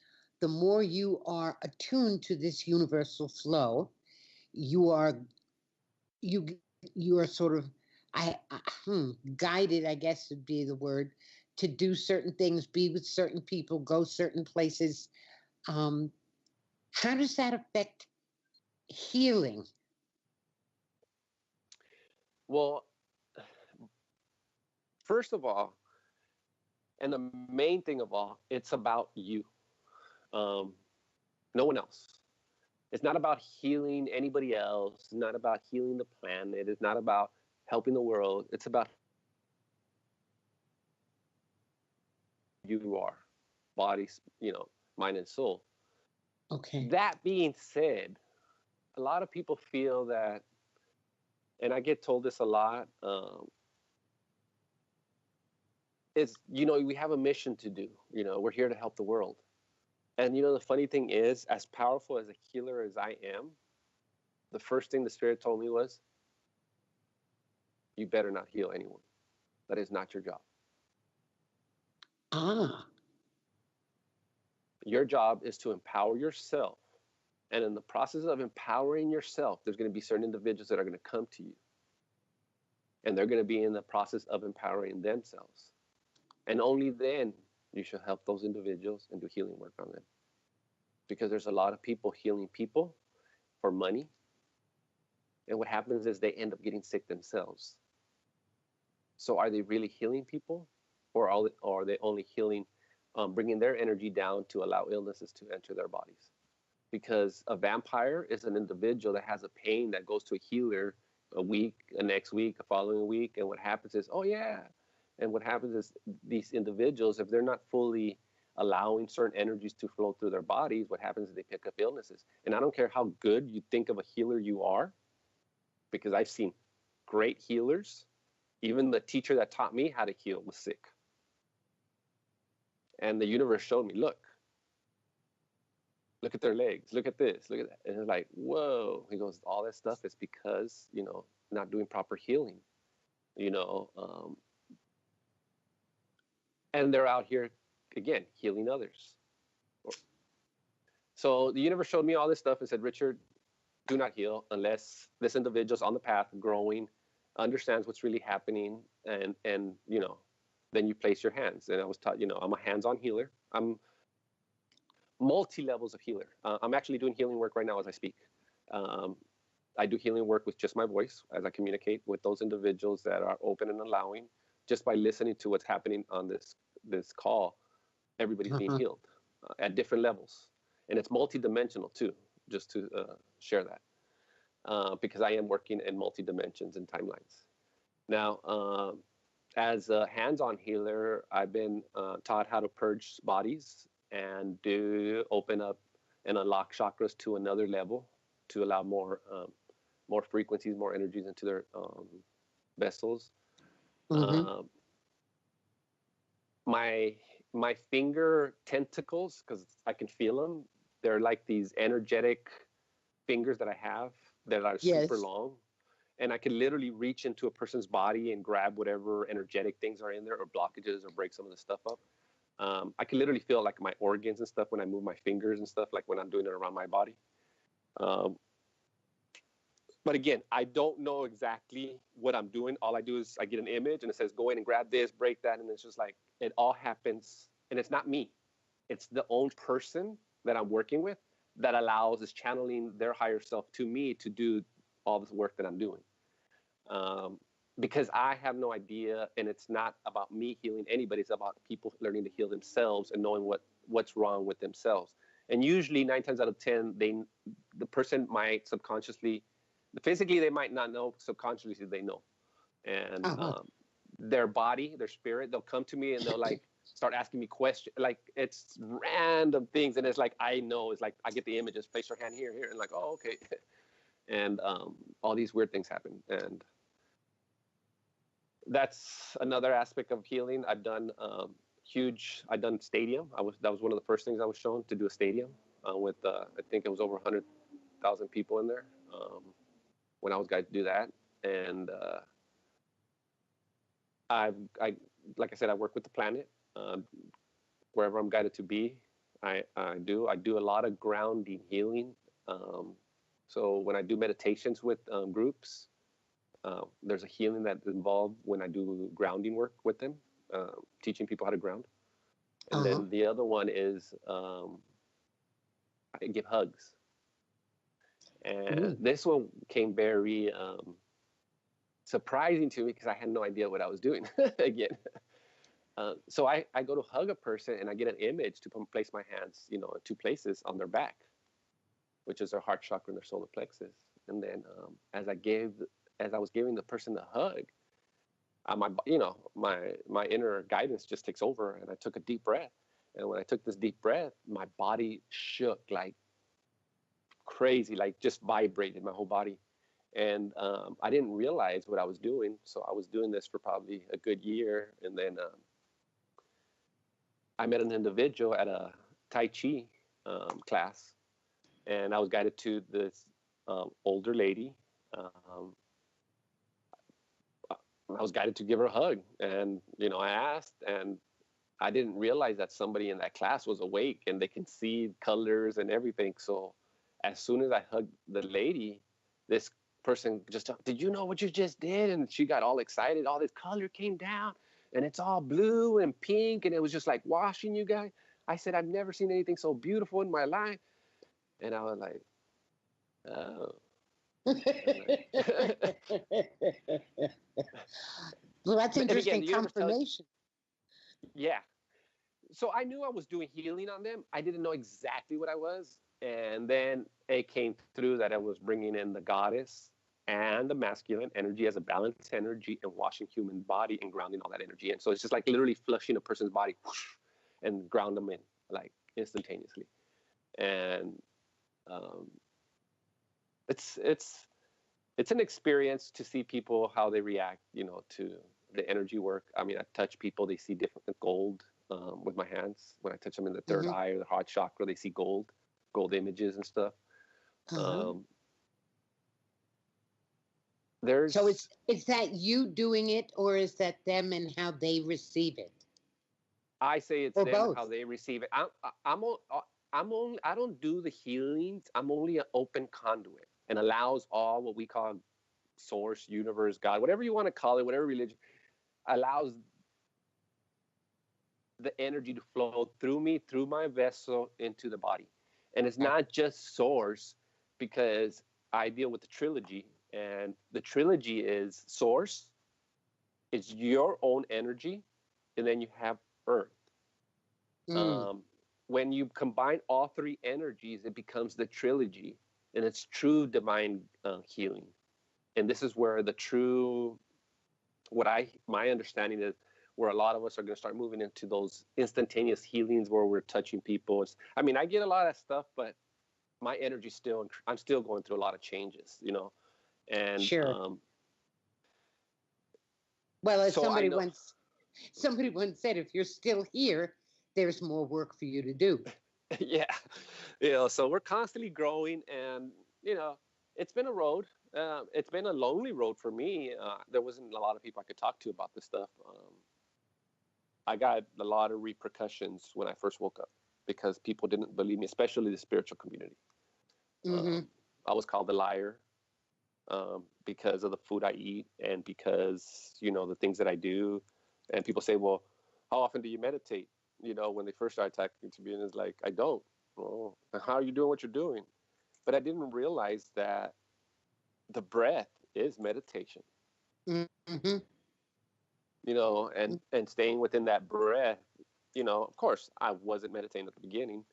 the more you are attuned to this universal flow, you are you you are sort of guided, I guess would be the word, to do certain things, be with certain people, go certain places. Um, how does that affect healing? Well, first of all, and the main thing of all, it's about you. Um, no one else. It's not about healing anybody else. It's not about healing the planet. It's not about helping the world. It's about who you are, body, mind and soul. Okay. That being said, a lot of people feel that, and I get told this a lot, is, we have a mission to do. We're here to help the world. And the funny thing is, as powerful as a healer as I am, the first thing the Spirit told me was, you better not heal anyone. That is not your job. Ah. Your job is to empower yourself. And in the process of empowering yourself, there's going to be certain individuals that are going to come to you. And they're going to be in the process of empowering themselves. And only then you should help those individuals and do healing work on them. Because there's a lot of people healing people for money. And what happens is they end up getting sick themselves. So are they really healing people? Or are they only healing, bringing their energy down to allow illnesses to enter their bodies? Because a vampire is an individual that has a pain that goes to a healer a week, a next week, a following week. And what happens is, oh yeah. And what happens is these individuals, if they're not fully allowing certain energies to flow through their bodies, what happens is they pick up illnesses. And I don't care how good you think of a healer you are, because I've seen great healers. Even the teacher that taught me how to heal was sick. And the universe showed me, look at their legs, look at this, look at that. And it's like, whoa. He goes, all that stuff is because, not doing proper healing, and they're out here, again, healing others. So the universe showed me all this stuff and said, Richard, do not heal unless this individual's on the path, growing, understands what's really happening, and then you place your hands. And I was taught, I'm a hands-on healer. I'm multi-levels of healer. I'm actually doing healing work right now as I speak. I do healing work with just my voice as I communicate with those individuals that are open and allowing. Just by listening to what's happening on this call, everybody's being healed at different levels. And it's multidimensional too, just to share that, because I am working in multi-dimensions and timelines. Now, as a hands-on healer, I've been taught how to purge bodies and open up and unlock chakras to another level to allow more frequencies, more energies into their vessels. Mm-hmm. My finger tentacles, because I can feel them, they're like these energetic fingers that I have that are super long. And I can literally reach into a person's body and grab whatever energetic things are in there, or blockages, or break some of the stuff up. I can literally feel like my organs and stuff when I move my fingers and stuff, like when I'm doing it around my body. But again, I don't know exactly what I'm doing. All I do is I get an image and it says, go in and grab this, break that. And it's just like, it all happens. And it's not me. It's the own person that I'm working with that is channeling their higher self to me to do all this work that I'm doing. Because I have no idea, and it's not about me healing anybody. It's about people learning to heal themselves and knowing what's wrong with themselves. And usually 9 times out of 10, the person might subconsciously, physically they might not know, subconsciously they know. And their body, their spirit, they'll come to me and they'll like start asking me questions. Like, it's random things, and it's like, I know, it's like I get the images, place your hand here, and like, oh, okay. And all these weird things happen. And that's another aspect of healing. I've done stadium. That was one of the first things I was shown, to do a stadium with I think it was over 100,000 people in there when I was guided to do that. And I like I said, I work with the planet wherever I'm guided to be. I do a lot of grounding healing. So when I do meditations with groups, there's a healing that's involved when I do grounding work with them, teaching people how to ground. And then the other one is I give hugs. And this one came very surprising to me because I had no idea what I was doing again. So I go to hug a person and I get an image to place my hands, in two places on their back, which is their heart chakra and their solar plexus. And then as I was giving the person the hug, my inner guidance just takes over, and I took a deep breath. And when I took this deep breath, my body shook like crazy, like just vibrated my whole body. And I didn't realize what I was doing. So I was doing this for probably a good year. And then I met an individual at a Tai Chi class, and I was guided to this older lady. I was guided to give her a hug, and I asked, and I didn't realize that somebody in that class was awake and they can see colors and everything. So as soon as I hugged the lady, this person just, did you know what you just did? And she got all excited. All this color came down, and it's all blue and pink, and it was just like washing you guys. I said, I've never seen anything so beautiful in my life. And I was like, oh. Well, that's interesting again, confirmation. Yeah. So I knew I was doing healing on them. I didn't know exactly what I was. And then it came through that I was bringing in the goddess and the masculine energy as a balanced energy and washing human body and grounding all that energy in. So it's just like literally flushing a person's body whoosh, and ground them in like instantaneously. And it's an experience to see people, how they react, to the energy work. I mean, I touch people, they see different gold with my hands. When I touch them in the third eye or the heart chakra, they see gold images and stuff. So is that you doing it, or is that them and how they receive it? I say it's or them both. and how they receive it. I don't do the healings. I'm only an open conduit, and allows all what we call source, universe, God, whatever you want to call it, whatever religion, allows the energy to flow through me, through my vessel, into the body. And it's not just source, because I deal with the trilogy, and the trilogy is source, it's your own energy, and then you have earth. When you combine all three energies, it becomes the trilogy, and it's true divine healing. And this is where the true, my understanding is, where a lot of us are going to start moving into those instantaneous healings where we're touching people. I get a lot of that stuff, but my energy I'm still going through a lot of changes, and sure. Well, as somebody once said, if you're still here, there's more work for you to do. Yeah. So we're constantly growing, and, it's been a road. It's been a lonely road for me. There wasn't a lot of people I could talk to about this stuff. I got a lot of repercussions when I first woke up because people didn't believe me, especially the spiritual community. I was called a liar because of the food I eat, and because, the things that I do. And people say, well, how often do you meditate? When they first started talking to me, and it's like, I don't. Well, how are you doing what you're doing? But I didn't realize that the breath is meditation. And staying within that breath, of course, I wasn't meditating at the beginning,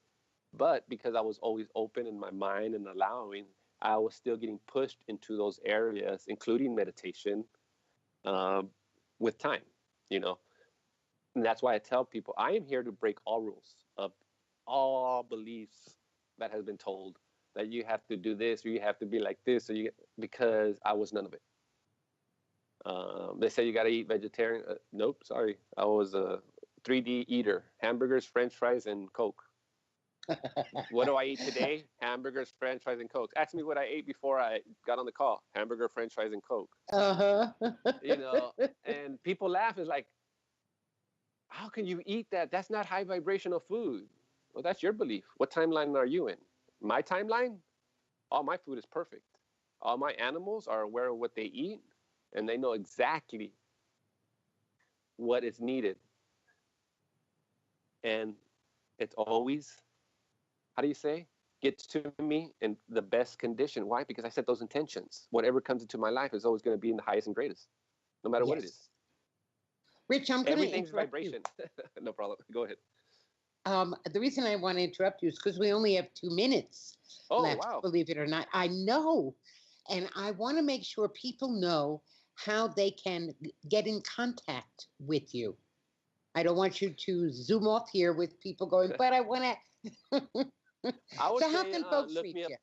but because I was always open in my mind and allowing, I was still getting pushed into those areas, including meditation, with time, And that's why I tell people, I am here to break all rules of all beliefs that has been told, that you have to do this, or you have to be like this, because I was none of it. They say you got to eat vegetarian. Nope, sorry. I was a 3D eater. Hamburgers, French fries, and Coke. What do I eat today? Hamburgers, French fries, and Coke. Ask me what I ate before I got on the call. Hamburger, French fries, and Coke. And people laugh. It's like, how can you eat that? That's not high vibrational food. Well, that's your belief. What timeline are you in? My timeline? All my food is perfect. All my animals are aware of what they eat. and they know exactly what is needed. And it's always, how do you say, gets to me in the best condition. Why? Because I set those intentions. Whatever comes into my life is always going to be in the highest and greatest, no matter what it is. Rich, I'm going to Everything's interrupt vibration. No problem. Go ahead. The reason I want to interrupt you is because we only have 2 minutes left, Wow. believe it or not. I know. And I want to make sure people know how they can get in contact with you. I don't want you to zoom off here with people going, but I want to. So how can folks reach you?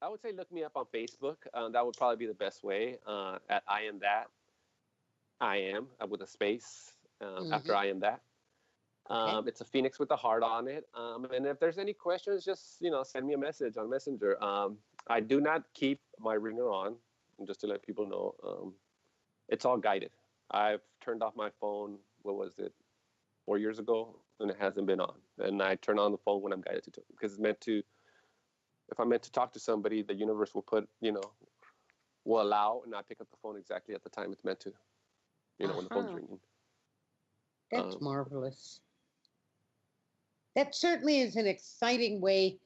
I would say look me up on Facebook. That would probably be the best way. At I am that. I am with a space after I am that. Okay. It's a phoenix with a heart on it. And if there's any questions, just send me a message on Messenger. I do not keep my ringer on, just to let people know. It's all guided. I've turned off my phone. What was it? 4 years ago, and it hasn't been on. And I turn on the phone when I'm guided to, because it's meant to. If I'm meant to talk to somebody, the universe will put, will allow, and I pick up the phone exactly at the time it's meant to. When the phone's ringing. That's marvelous. That certainly is an exciting way,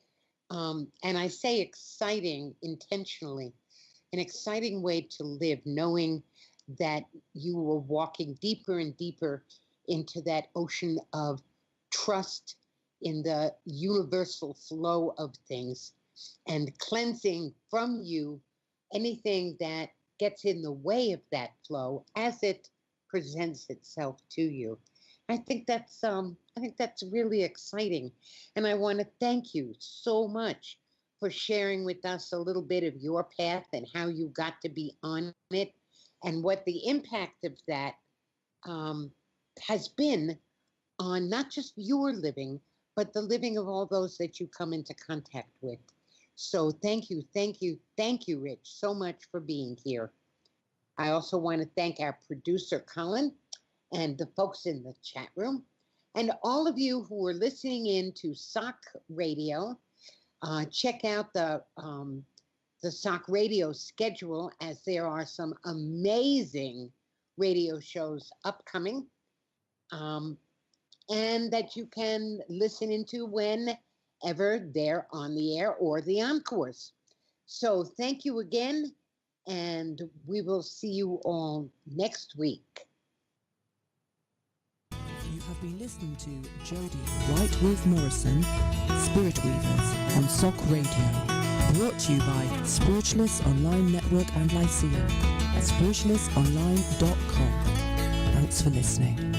and I say exciting intentionally, an exciting way to live, knowing that you are walking deeper and deeper into that ocean of trust in the universal flow of things and cleansing from you anything that gets in the way of that flow as it presents itself to you. I think that's really exciting. And I want to thank you so much for sharing with us a little bit of your path and how you got to be on it and what the impact of that has been on not just your living, but the living of all those that you come into contact with. So thank you, Rich, so much for being here. I also want to thank our producer, Colin, and the folks in the chat room, and all of you who are listening in to SOC Radio. Check out the SOC Radio schedule, as there are some amazing radio shows upcoming, and that you can listen into whenever they're on the air or the encores. So thank you again, and we will see you all next week. You have been listening to Jody White Wolf Morrison, Spirit Weavers on SOC Radio, brought to you by Spiritualists Online Network and Lyceum at spiritualistonline.com. Thanks for listening.